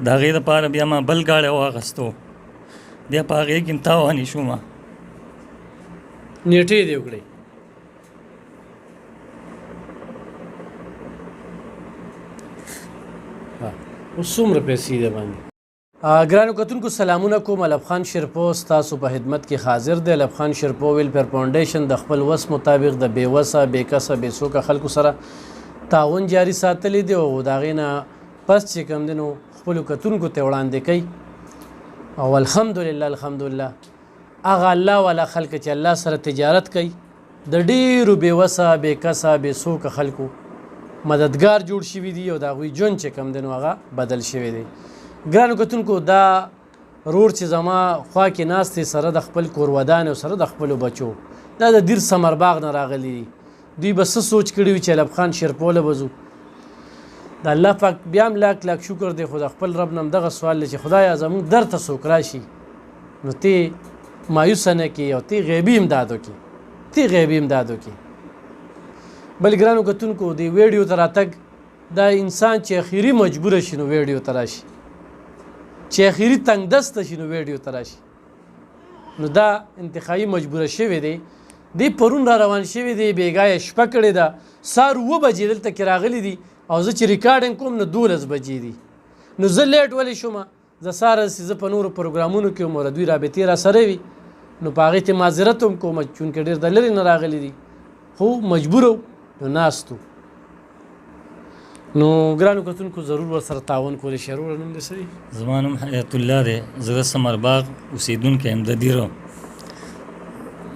د هغې دپاره بیا ما بل ګاډی واخیستو بیا په هغې کې تاوانې شوم. نیټې دې وکړې. اوس څومره پیسې ده باندې؟ ګرانو کتونکو سلامونه کوم. الب خان شیرپو ستاسو په خدمت کې حاضر دی. الب خان شیرپو ویلفیر فاونډیشن د خپل وس مطابق د بې وسه بې کسه بې څوکه خلکو سره تعاون جاري ساتلی دی او د هغې نه پس چې کوم دی نو خپلو کتونکو ته وړاندې کوي او الحمدلله هغه الله والا خلک چې الله سره تجارت کوي د ډېرو بې وسه بې کسه بې څوکه خلکو مددگار جوړ شوي دي او د هغوی ژوند چې کوم دی نو هغه بدل شوی دی. ګرانو کتونکو دا رور چې زما خوا کې ناست دی سره د خپل کور ودان او سره د خپلو بچو دا د دیر ثمرباغ نه راغلي دي. دوی به څه سوچ کړي وي چې الب خان شیرپو له به ځو. د الله پاک بیا هم لاک لاک شکر دی خو د خپل رب نه هم دغه سوال دی چې خدایه زموږ در ته څوک راشي نو تی مایوسه نه کړي او تی غیبي امداد وکړي. بل ګرانو کتونکو د ویډیو ته راتګ دا انسان چې اخیري مجبوره شي نو ویډیو ته راشي، چې اخیري تنګ دسته شي نو ویډیو ته راشي. نو دا انتخابي مجبوره شوی دی. دی پرون را روان شوی دی بیګای شپه کړې ده سار 9 بجې دلته کې راغلی دي او زه چې ریکارډینګ کوم نو 12 بجې دي. نو زه لیټ ولې شوم؟ زه ساره زه په نورو پروګرامونو کې وم او دوی رابطې را سره وي نو په هغې ته معذرت هم کوم چونکې ډېر د لرې نه راغلي دي خو مجبور نو ناستو. نو ګرانو کتونکو ضرور ورسره تعاون کولی شي. وروره نوم دې څه دی؟ زما نوم حیات الله دی. زه د ثمرباغ اوسېدونکی یم د دیرو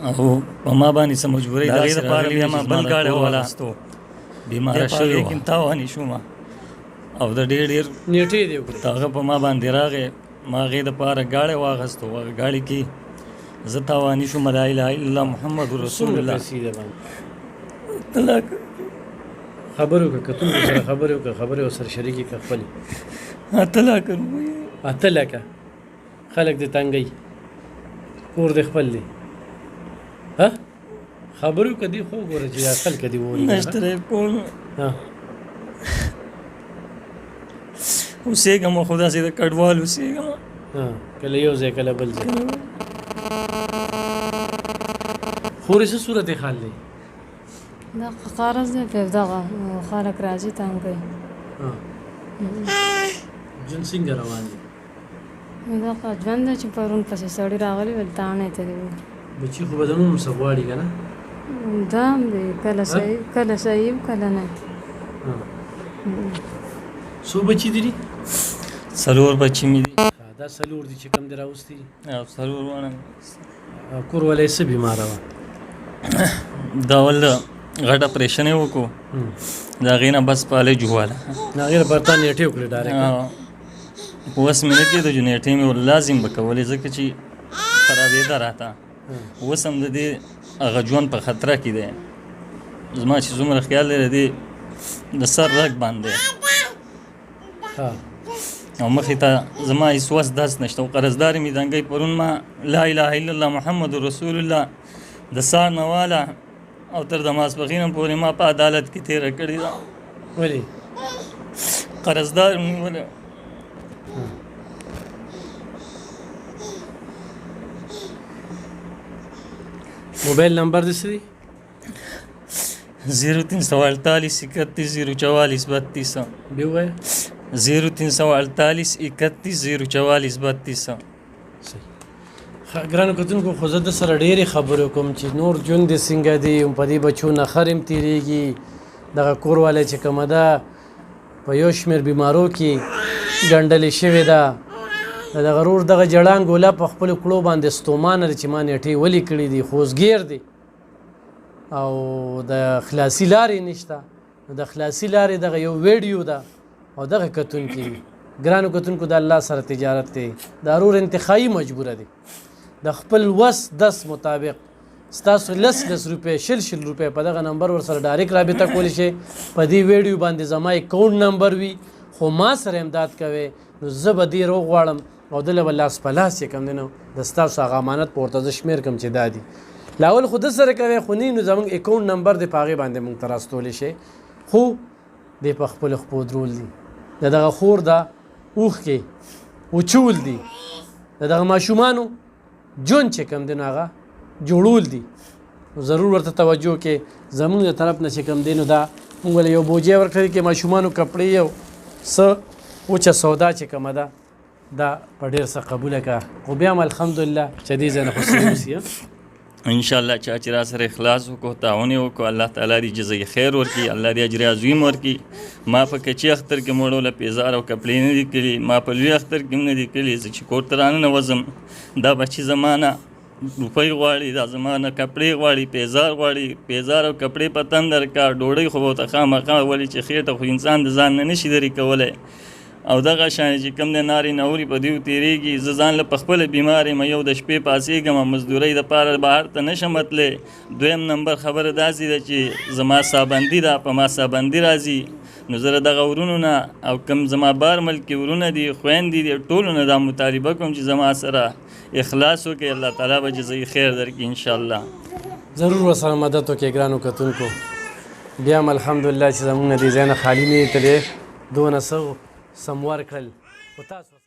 او په ما باندې څه مجبورۍ د هغې دپاره بیا ما بل ګاډی واخیستو بیماره شوې وم تاوانې شوم او د ډېر نیټې دې وکړې هغه په ما باندې راغی. ما هغې دپاره ګاډی واخیستو هغه ګاډي کې زه تاوانې شوم. لا اله الا الله محمد رسول الله. خبرې وکړه کتونکو سره خبرې وکړه خبرې ورسره شریکې کړه خپلې 8 لکه 8 لکه خلک دې تنګوي کور دې خپل دی خبرې وکړه دې خو وګوره چې خلک دې ووري نشته کول اوسېږم خو داسې د کډوال اوسېږم کله یو ځای کله بل ځای. خورې څه صورت حال دی؟ دا قرض دی په دغه خلک راځي تنګ کوي. ژوند څنګه روان دی؟ دا ژوند دی چې پرون پسې سړی راغلی ول تاڼې ته دی بچي خو به د نوم څه غواړي که نه؟ دا هم دی کله صحیح کله نه. څو بچي دي؟ 4 بچي مې دي. دا 4 دي چې کوم دې راوستي دي؟ 4 واړه. کور والا یې څه بیماره وه؟ دا ول غټ اپریشن یې وکړو د هغې نه بس پالج وواله د هغې لپاره تا نیټې وکړې ډایرکټ په 10 منټ کې د نیټې مې لازم به کولې ځکه چې خرابېده راته. اوس هم د دې هغه ژوند په خطره کې دی. زما چې څومره خیال دی د دې د سر رګ باندې او مخې ته زما هېڅ وس داس نشته او قرضدار مې دنګی پرون ما لا اله الا الله محمد رسول الله د سار نه واله او تر د ماسپښین پورې ما په عدالت کې تېره کړې ده. ولې؟ قرضدار مې ولې موبایل نمبر دې څه دی؟ 0348 31 044 32. بیا ووایه 0348 31 044 32. ګرانو کتونکو خو زه د سره ډېرې خبرې کوم چې نور ژوند دې څنګه دی په دې بچو نه خر هم تېرېږي. دغه کور والی چې کومه ده په یو شمېر بیمارو کې ګنډلې شوې ده. د دغه رور دغه جړان ګوله په خپلو کړو باندې ستومانه ده چې ما نیټې ولې کړي دي خوځګیر دی او د خلاصي لارې نشته. نو د خلاصي لارې دغه یو ویډیو ده او دغه کتونکي ګرانو کتونکو د الله سره تجارت دی. دا رور انتخابي مجبوره دی د خپل وس دس مطابق ستاسو 10 روپۍ 60 روپۍ په دغه نمبر ورسره ډایرکټ رابطه کولی شئ. په دې ویډیو باندې زما اکاونټ نمبر وي خو ما سره امداد کوئ نو زه به دې روغ غواړم او دله به لاس په لاس چې کوم دی نو د ستاسو هغه امانت په ورته زه شمېر کوم چې دا دي لاول خو ده سره کوئ خو نه نو زموږ اکاونټ نمبر دی په هغې باندې موږ ته راستولی شئ. خو دی په خپلو خپو درول دي د دغه خور ده اوښ کې وچول دي د دغه ماشومانو ژوند چې کوم دی نو هغه جوړول دي نو ضرور ورته توجه کې زمونږ د طرف نه چې کوم دی نو دا موږ له یو بوجۍ ورکړی کې ماشومانو کپړې یو څه وچه سودا چې کومه ده دا په ډېر څه قبوله کړه خو بیا هم الحمدلله چې دې ځای نه خو صحیح اوسي انشاءالله چا چې را سره اخلاص وکړو تعاون یې وکړو الله تعالی دې جزای خیر ورکړي الله دې اجر عظیم ورکړي ما په کچي اختر کې مړو له پیزار او کپړې نه دي کړي ما په لوی اختر کې هم نه دي کړي زه چې کور ته رانه وځم دا بچي زمانه روپۍ غواړي دا زمانه کپړې غواړي پیزار او کپړې په تندر کا ډوډۍ خو به ورته خامخا ولې چې خېټه خو انسان د ځان نه نشي لرې کولی او دغه شان چې کوم د نارې نوري په دیو تېرېږي زه ځان له په خپله بیمار یم یو د شپې پاڅېږم مزدورۍ دپاره بهر ته نشم تللی دویم نمبر خبره داسې ده چې زما سابندي ده په ما سابندي راځي نو زه دغه ورونو نه او کوم زما بار ملکي ورونه دي خویندې دي ټولو نه دا مطالبه کوم چې زما سره اخلاص وکړي الله تعالی به جزای خیر درکړي انشاءالله ضرور ورسره مدد وکړئ ګرانو کتونکو بیا هم الحمدلله چې زمونږ نه دې ځای نه خالي نه دي تللی دونه څه سموار کړل خو تاسو